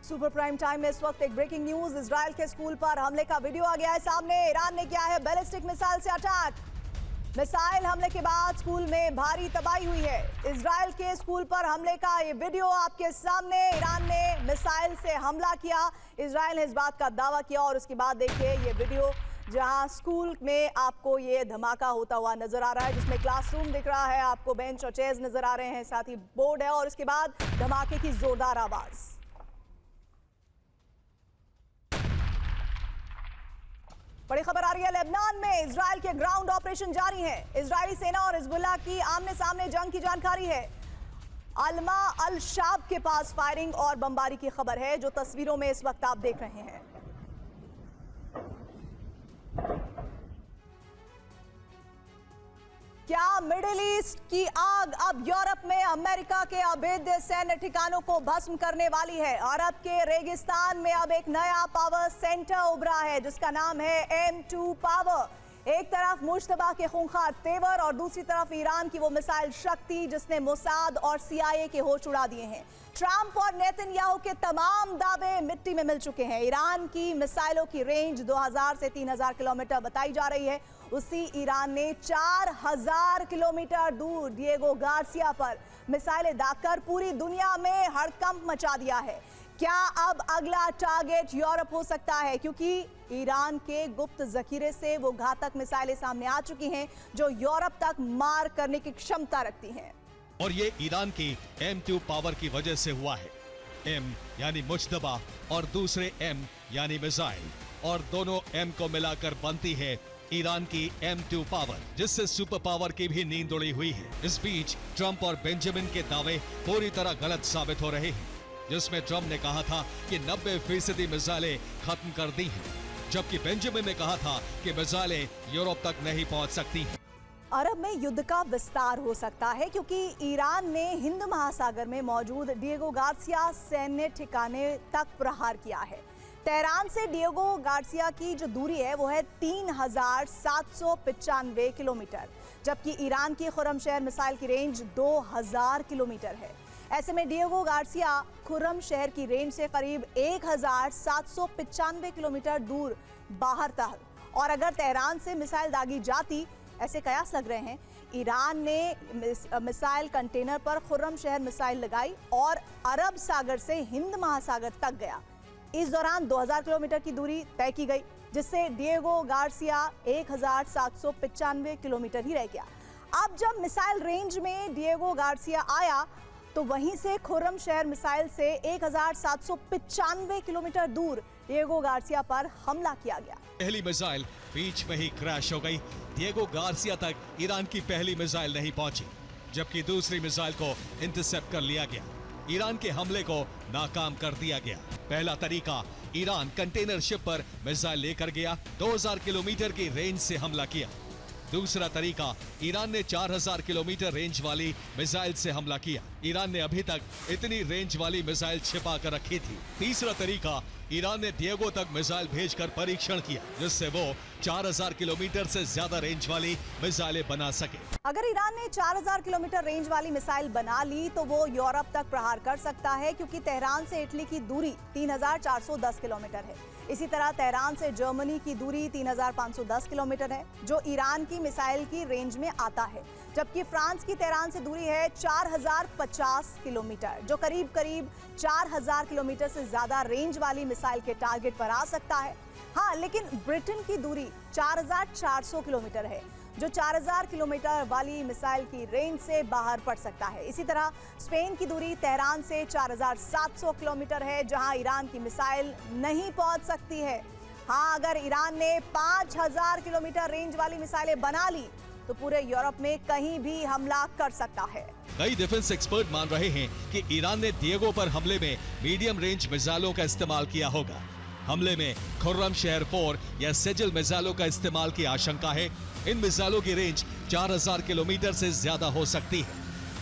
Super prime time में इस वक्त एक ब्रेकिंग न्यूज। इजराइल के स्कूल पर हमले का वीडियो आ गया है सामने। ईरान ने किया है बैलिस्टिक मिसाइल से अटैक। मिसाइल हमले के बाद स्कूल में भारी तबाही हुई है। इजराइल के स्कूल पर हमले का ये वीडियो आपके सामने। ईरान ने मिसाइल से हमला किया। इजराइल ने इस बात का दावा किया और उसके बाद देखिए ये वीडियो जहां स्कूल में आपको ये धमाका होता हुआ नजर आ रहा है, जिसमें क्लासरूम दिख रहा है, आपको बेंच और चेयर्स नजर आ रहे हैं, साथ ही बोर्ड है और उसके बाद धमाके की जोरदार आवाज। बड़ी खबर आ रही है, लेबनान में इजराइल के ग्राउंड ऑपरेशन जारी है। इजरायली सेना और हिजबुल्लाह की आमने सामने जंग की जानकारी है। अल्मा अल शाब के पास फायरिंग और बमबारी की खबर है, जो तस्वीरों में इस वक्त आप देख रहे हैं। क्या मिडिल ईस्ट की आग अब यूरोप में अमेरिका के अभेद्य सैन्य ठिकानों को भस्म करने वाली है? अरब के रेगिस्तान में अब एक नया पावर सेंटर उभरा है, जिसका नाम है M2 पावर। एक तरफ मुश्तबा के खूंखार तेवर और दूसरी तरफ ईरान की वो मिसाइल शक्ति, जिसने मोसाद और CIA के होश उड़ा दिए हैं। ट्रंप और नेतन्याहू के तमाम दावे मिट्टी में मिल चुके हैं। ईरान की मिसाइलों की रेंज 2000 से 3000 किलोमीटर बताई जा रही है। उसी ईरान ने 4000 किलोमीटर दूर डिएगो गार्सिया पर मिसाइलें दागकर पूरी दुनिया में हड़कंप मचा दिया है। क्या अब अगला टारगेट यूरोप हो सकता है? क्योंकि ईरान के गुप्त जखीरे से वो घातक मिसाइलें सामने आ चुकी हैं, जो यूरोप तक मार करने की क्षमता रखती हैं। और ये ईरान की M2 पावर की वजह से हुआ है। M यानी मुश्तबा और दूसरे M यानी मिसाइल, और दोनों M को मिलाकर बनती है ईरान की M2 पावर, जिससे सुपर पावर की भी नींद उड़ी हुई है। इस बीच ट्रंप और बेंजामिन के दावे पूरी तरह गलत साबित हो रहे हैं, जिसमें ट्रंप ने कहा था कि 90% मिसाइलें खत्म कर दी हैं, जबकि बेंजामिन ने कहा था कि मिसाइलें यूरोप तक नहीं पहुंच सकती हैं। अरब में युद्ध का विस्तार हो सकता है, क्योंकि ईरान ने हिंद महासागर में मौजूद डिएगो गार्सिया सैन्य ठिकाने तक प्रहार किया है। तेहरान से डिएगो गार्सिया की जो दूरी है वो है 3795 किलोमीटर, जबकि ईरान की खुर्रमशहर मिसाइल की रेंज 2000 किलोमीटर है। ऐसे में डिएगो गार्सिया खुर्रमशहर की रेंज से करीब 1795 किलोमीटर दूर बाहर था, और अगर तेहरान से मिसाइल दागी जाती, ऐसे कयास लग रहे हैं, ईरान ने मिसाइल कंटेनर पर खुर्रमशहर मिसाइल लगाई और अरब सागर से हिंद महासागर तक गया। इस दौरान 2000 किलोमीटर की दूरी तय की गई, जिससे डिएगो गार्सिया 1795 किलोमीटर ही रह गया। अब जब मिसाइल रेंज में डिएगो गार्सिया आया, तो वहीं से खुर्रमशहर मिसाइल से 1795 किलोमीटर दूर डिएगो गार्सिया पर हमला किया गया। पहली मिसाइल बीच में ही क्रैश हो गई। डिएगो गार्सिया तक ईरान की पहली मिसाइल नहीं पहुंची, जबकि दूसरी मिसाइल को इंटरसेप्ट कर लिया गया। ईरान के हमले को नाकाम कर दिया गया। पहला तरीका, ईरान कंटेनर शिप पर मिसाइल लेकर गया, 2000 किलोमीटर की रेंज से हमला किया। दूसरा तरीका, ईरान ने 4000 किलोमीटर रेंज वाली मिसाइल से हमला किया। ईरान ने अभी तक इतनी रेंज वाली मिसाइल छिपा कर रखी थी। तीसरा तरीका, ईरान ने डिएगो तक मिसाइल भेजकर परीक्षण किया, जिससे वो 4000 किलोमीटर से ज्यादा रेंज वाली मिसाइलें बना सके। अगर ईरान ने 4000 किलोमीटर रेंज वाली मिसाइल बना ली, तो वो यूरोप तक प्रहार कर सकता है, क्योंकि तेहरान से इटली की दूरी 3410 किलोमीटर है। इसी तरह तेहरान से जर्मनी की दूरी 3510 किलोमीटर है, जो ईरान की मिसाइल की रेंज में आता है, जबकि फ्रांस की तेहरान से दूरी है 4050 किलोमीटर, जो करीब 4000 किलोमीटर से ज्यादा रेंज वाली मिसाइल के टारगेट पर आ सकता है। हाँ, लेकिन ब्रिटेन की दूरी 4400 किलोमीटर है, जो 4000 किलोमीटर वाली मिसाइल की रेंज से बाहर पड़ सकता है। इसी तरह स्पेन की दूरी तेहरान से 4700 किलोमीटर है, जहां ईरान की मिसाइल नहीं पहुंच सकती है। हाँ, अगर ईरान ने 5000 किलोमीटर रेंज वाली मिसाइलें बना ली, तो पूरे यूरोप में कहीं भी हमला कर सकता है। कई डिफेंस एक्सपर्ट मान रहे हैं कि ईरान ने डिएगो पर हमले में मीडियम रेंज मिसाइलों का इस्तेमाल किया होगा। हमले में खुर्रमशहर 4 या सेजल मिसाइलों का इस्तेमाल की आशंका है। इन मिसाइलों की रेंज 4000 किलोमीटर से ज्यादा हो सकती है।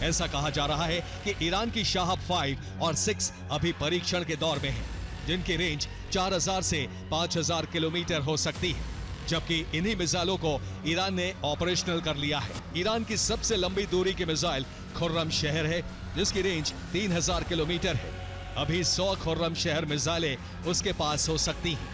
ऐसा कहा जा रहा है कि ईरान की शाहब 5 और 6 अभी परीक्षण के दौर में है, जिनकी रेंज 4000 से 5000 किलोमीटर हो सकती है, जबकि इन्हीं मिसाइलों को ईरान ने ऑपरेशनल कर लिया है। ईरान की सबसे लंबी दूरी की मिसाइल खुर्रमशहर है, जिसकी रेंज 3000 किलोमीटर है। अभी 100 खुर्रम शहर मिसाइलें उसके पास हो सकती हैं,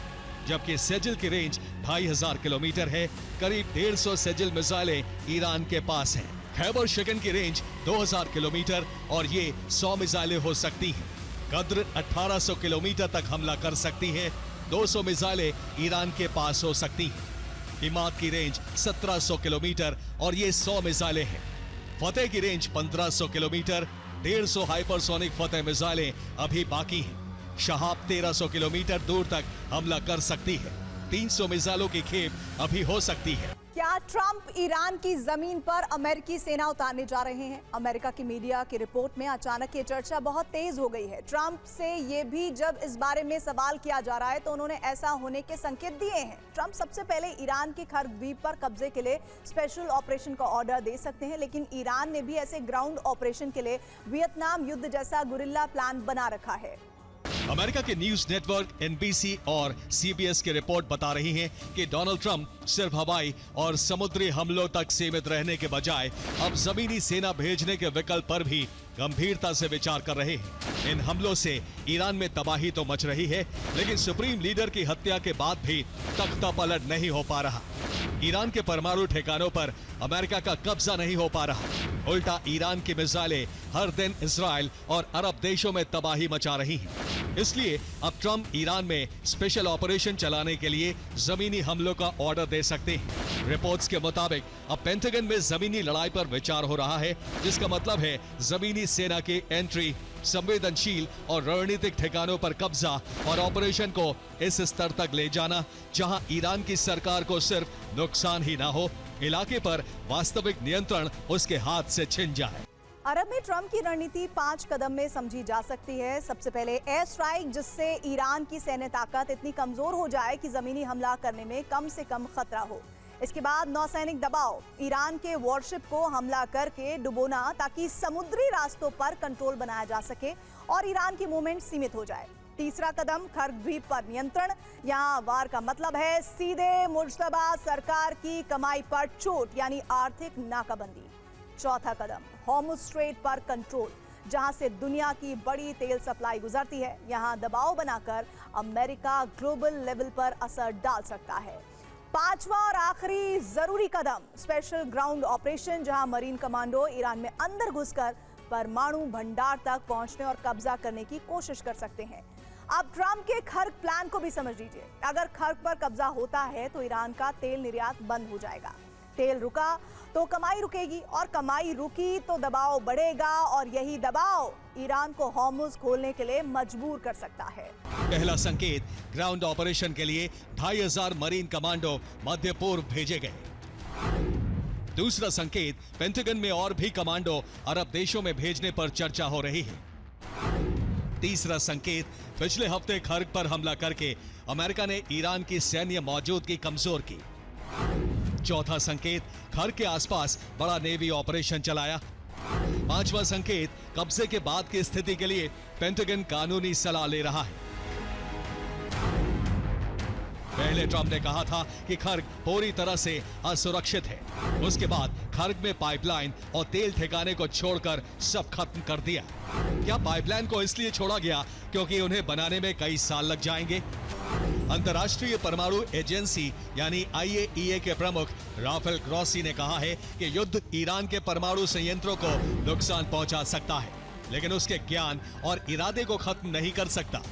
जबकि सेजिल की रेंज 2500 किलोमीटर है। करीब 150 सेजिल मिसाइलें ईरान के पास हैं। खैबर शिकन की रेंज 2000 किलोमीटर और ये 100 मिसाइलें हो सकती हैं। कद्र 1800 किलोमीटर तक हमला कर सकती है। 200 मिसाइलें ईरान के पास हो सकती हैं। हिमात की रेंज 1700 किलोमीटर और ये 100 मिसाइलें हैं। फतेह की रेंज 1500 किलोमीटर, 150 हाइपरसोनिक फतेह मिसाइलें अभी बाकी हैं। शहाब 1300 किलोमीटर दूर तक हमला कर सकती है। 300 मिसाइलों की खेप अभी हो सकती है। क्या ट्रंप ईरान की जमीन पर अमेरिकी सेना उतारने जा रहे हैं? अमेरिका की मीडिया की रिपोर्ट में अचानक ये चर्चा बहुत तेज हो गई है। ट्रंप से ये भी जब इस बारे में सवाल किया जा रहा है तो उन्होंने ऐसा होने के संकेत दिए हैं। ट्रंप सबसे पहले ईरान के खर्ग द्वीप पर कब्जे के लिए स्पेशल ऑपरेशन का ऑर्डर दे सकते हैं, लेकिन ईरान ने भी ऐसे ग्राउंड ऑपरेशन के लिए वियतनाम युद्ध जैसा गुरिल्ला प्लान बना रखा है। अमेरिका के न्यूज नेटवर्क NBC और CBS की रिपोर्ट बता रही है कि डोनाल्ड ट्रंप सिर्फ हवाई और समुद्री हमलों तक सीमित रहने के बजाय अब जमीनी सेना भेजने के विकल्प पर भी गंभीरता से विचार कर रहे हैं। इन हमलों से ईरान में तबाही तो मच रही है, लेकिन सुप्रीम लीडर की हत्या के बाद भी तख्ता पलट नहीं हो पा रहा। ईरान के परमाणु ठिकानों पर अमेरिका का कब्जा नहीं हो पा रहा। उल्टा ईरान की मिसाइलें हर दिन इजराइल और अरब देशों में तबाही मचा रही हैं। इसलिए अब ट्रंप ईरान में स्पेशल ऑपरेशन चलाने के लिए जमीनी हमलों का ऑर्डर दे सकते हैं। रिपोर्ट्स के मुताबिक अब पेंटागन में जमीनी लड़ाई पर विचार हो रहा है, जिसका मतलब है जमीनी सेना की एंट्री, संवेदनशील और रणनीतिक ठिकानों पर कब्जा और ऑपरेशन को इस स्तर तक ले जाना जहां ईरान की सरकार को सिर्फ नुकसान ही ना हो, इलाके पर वास्तविक नियंत्रण उसके हाथ से छिन जाए। अरब में ट्रंप की रणनीति 5 कदम में समझी जा सकती है। सबसे पहले एयर स्ट्राइक, जिससे ईरान की सैन्य ताकत इतनी कमजोर हो जाए कि जमीनी हमला करने में कम से कम खतरा हो। इसके बाद नौसैनिक दबाव, ईरान के वॉरशिप को हमला करके डुबोना ताकि समुद्री रास्तों पर कंट्रोल बनाया जा सके और ईरान की मूवमेंट सीमित हो जाए। तीसरा कदम, खर्ग द्वीप पर नियंत्रण। यहाँ वार का मतलब है सीधे मुश्तबा सरकार की कमाई पर चोट, यानी आर्थिक नाकाबंदी। चौथा कदम, हॉर्मुज स्ट्रेट पर कंट्रोल, जहां से दुनिया की बड़ी तेल सप्लाई गुजरती है। यहाँ दबाव बनाकर अमेरिका ग्लोबल लेवल पर असर डाल सकता है। पांचवा और आखिरी जरूरी कदम, स्पेशल ग्राउंड ऑपरेशन, जहां मरीन कमांडो ईरान में अंदर घुसकर परमाणु भंडार तक पहुंचने और कब्जा करने की कोशिश कर सकते हैं। अब ट्रंप के खर्ग प्लान को भी समझ लीजिए। अगर खर्ग पर कब्जा होता है तो ईरान का तेल निर्यात बंद हो जाएगा। तेल रुका तो कमाई रुकेगी और कमाई रुकी तो दबाव बढ़ेगा और यही दबाव ईरान को हॉर्मुज खोलने के लिए मजबूर कर सकता है। पहला संकेत, ग्राउंड ऑपरेशन के लिए 2500 मरीन कमांडो मध्य पूर्व भेजे गए। दूसरा संकेत, पेंटागन में और भी कमांडो अरब देशों में भेजने पर चर्चा हो रही है। तीसरा संकेत, पिछले हफ्ते खर्ग पर हमला करके अमेरिका ने ईरान की सैन्य मौजूदगी कमजोर की। चौथा संकेत, खर्ग के आसपास बड़ा नेवी ऑपरेशन चलाया। पांचवा संकेत, कब्जे के बाद की स्थिति के लिए पेंटागन कानूनी सलाह ले रहा है। पहले ट्रंप ने कहा था कि खर्ग पूरी तरह से असुरक्षित है। उसके बाद खर्ग में पाइपलाइन और तेल ठिकाने को छोड़कर सब खत्म कर दिया। क्या पाइपलाइन को इसलिए छोड़ा गया क्योंकि उन्हें बनाने में कई साल लग जाएंगे? अंतर्राष्ट्रीय परमाणु एजेंसी यानी IAEA के प्रमुख राफेल ग्रॉसी ने कहा है कि युद्ध ईरान के परमाणु संयंत्रों को नुकसान पहुंचा सकता है, लेकिन उसके ज्ञान और इरादे को खत्म नहीं कर सकता।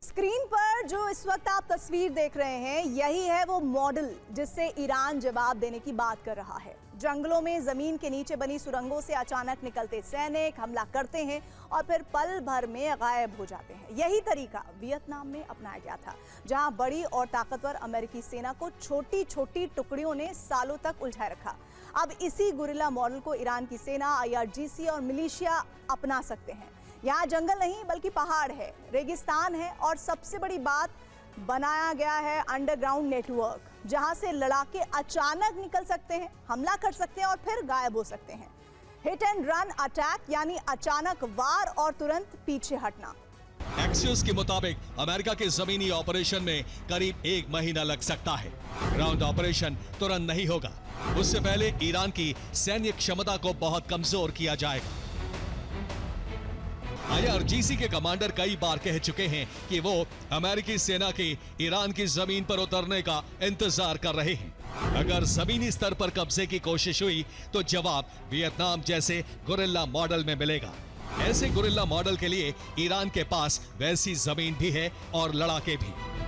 स्क्रीन पर जो इस वक्त आप तस्वीर देख रहे हैं, यही है वो मॉडल जिससे ईरान जवाब देने की बात कर रहा है। जंगलों में जमीन के नीचे बनी सुरंगों से अचानक निकलते सैनिक हमला करते हैं और फिर पल भर में गायब हो जाते हैं। यही तरीका वियतनाम में अपनाया गया था, जहां बड़ी और ताकतवर अमेरिकी सेना को छोटी छोटी टुकड़ियों ने सालों तक उलझाए रखा। अब इसी गुरिल्ला मॉडल को ईरान की सेना, IRGC और मिलिशिया अपना सकते हैं। यहाँ जंगल नहीं बल्कि पहाड़ है, रेगिस्तान है और सबसे बड़ी बात, बनाया गया है अंडरग्राउंड नेटवर्क, जहां से लड़ाके अचानक निकल सकते हैं, हमला कर सकते हैं और फिर गायब हो सकते हैं। हिट एंड रन अटैक, यानी अचानक वार और तुरंत पीछे हटना। एक्सियोस के मुताबिक अमेरिका के जमीनी ऑपरेशन में करीब 1 महीना लग सकता है। ग्राउंड ऑपरेशन तुरंत नहीं होगा, उससे पहले ईरान की सैन्य क्षमता को बहुत कमजोर किया जाएगा। IRGC के कमांडर कई बार कह चुके हैं कि वो अमेरिकी सेना के ईरान की जमीन पर उतरने का इंतजार कर रहे हैं। अगर जमीनी स्तर पर कब्जे की कोशिश हुई तो जवाब वियतनाम जैसे गुरिल्ला मॉडल में मिलेगा। ऐसे गुरिल्ला मॉडल के लिए ईरान के पास वैसी जमीन भी है और लड़ाके भी।